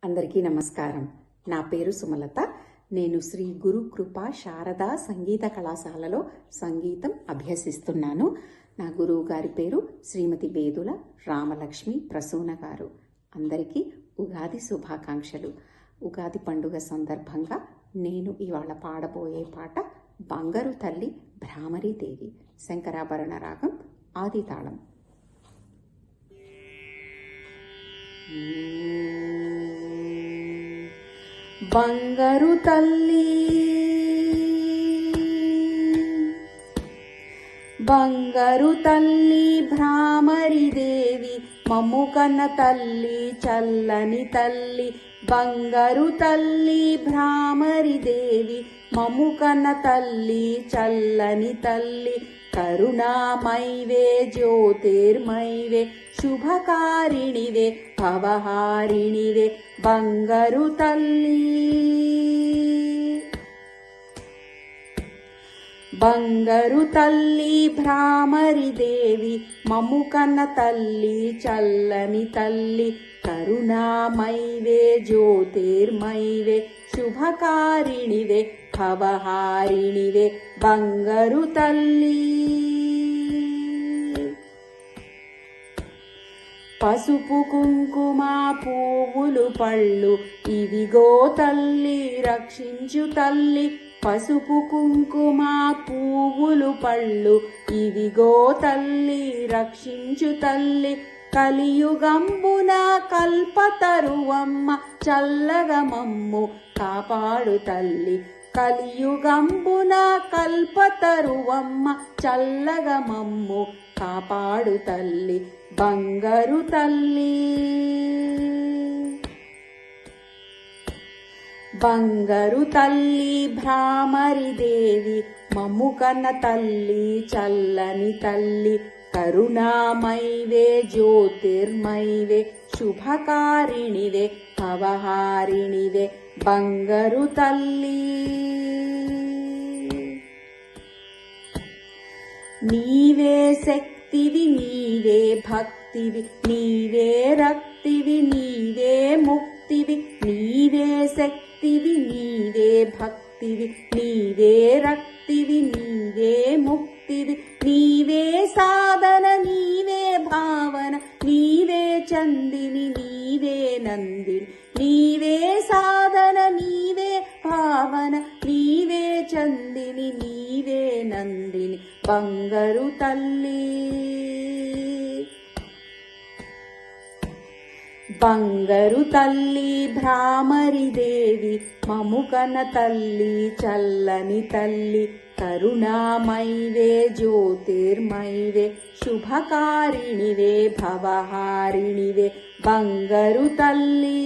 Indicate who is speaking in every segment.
Speaker 1: అందరికీ నమస్కారం. నా పేరు సుమలత. నేను శ్రీ గురు కృపా శారదా సంగీత కళాశాలలో సంగీతం అభ్యసిస్తున్నాను. నా గురువు గారి పేరు శ్రీమతి వేదుల రామలక్ష్మి ప్రసూన గారు. అందరికీ ఉగాది శుభాకాంక్షలు. ఉగాది పండుగ సందర్భంగా నేను ఇవాళ పాడబోయే పాట బంగారు తల్లి భ్రామరీదేవి, శంకరాభరణ రాగం, ఆది తాళం. బంగారు తల్లి బంగారు తల్లి భ్రామరీదేవి, మమ్ము కన్న తల్లి చల్లని తల్లి. బంగారు తల్లి భ్రామరీదేవి, మమ్ము కన్న తల్లి చల్లని తల్లి. కరుణామైవే జ్యోతిర్మైవే, శుభకారిణివే భవహారిణివే బంగారు తల్లి. బంగారు తల్లి భ్రామరీదేవి, మమ్ము కన్న తల్లి చల్లని తల్లి. కరుణామైవే జ్యోతిర్మైవే, శుభకారిణివే భవహారిణివే బంగారు తల్లి. పసుపు కుంకుమ పువ్వులు పళ్ళు, ఇవిగో తల్లి రక్షించు తల్లి. పసుపు కుంకుమ పువ్వులు పళ్ళు, ఇవిగో తల్లి రక్షించు తల్లి. కలియుగంబున కల్పతరువమ్మ, చల్లగా మమ్ము కాపాడు తల్లి. కలియుగంబున కల్పతరువమ్మ, చల్లగా మమ్ము కాపాడు తల్లి బంగారు తల్లి. బంగారు తల్లి భ్రామరీదేవి, మమ్ము కన్న తల్లి చల్లని తల్లి. కరుణామైవే జ్యోతిర్మైవే, శుభకారిణివే భవహారిణివే బంగారు తల్లి. నీవే శక్తివి, నీవే భక్తివి, నీవే రక్తివి, నీవే ముక్తివి. నీవే శక్తివి, నీవే భక్తివి, నీవే రక్తివి, నీవే ముక్తివి. నీవే సాధన, నీవే భావన, నీవే చందిని, నీవే నందిని. నీవే సాధన, నీవే భావన, నీవే చందిని, నీవే నందిని బంగారు తల్లి. బంగారు తల్లి భ్రామరీదేవి, మమ్ము కన్న తల్లి చల్లని తల్లి. కరుణామైవే జ్యోతిర్మైవే, శుభకారిణివే భవహారిణివే బంగారు తల్లి.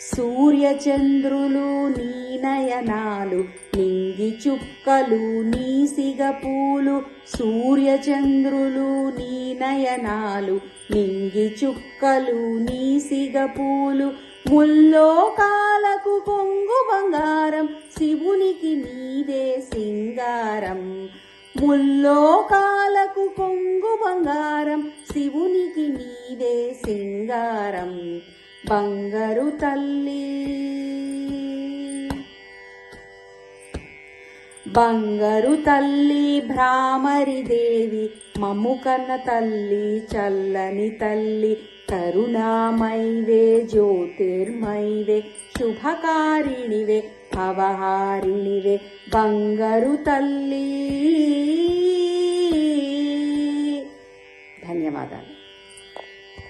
Speaker 1: సూర్యచంద్రులు నీ నయనాలు, నింగి చుక్కలు నీ సిగపూలు. సూర్యచంద్రులు నీ నయనాలు, నింగి చుక్కలు నీ సిగపూలు. ముల్లోకాలకు కొంగు బంగారం, శివునికి నీవే సింగారం. ముల్లోకాలకు కొంగు బంగారం, శివునికి నీవే సింగారం బంగారు తల్లి. బంగారు తల్లి భ్రామరీదేవి, మమ్ము కన్న తల్లి చల్లని తల్లి. కరుణామైవే జ్యోతిర్మైవే, శుభకారిణివే భవహారిణివే బంగారు తల్లి.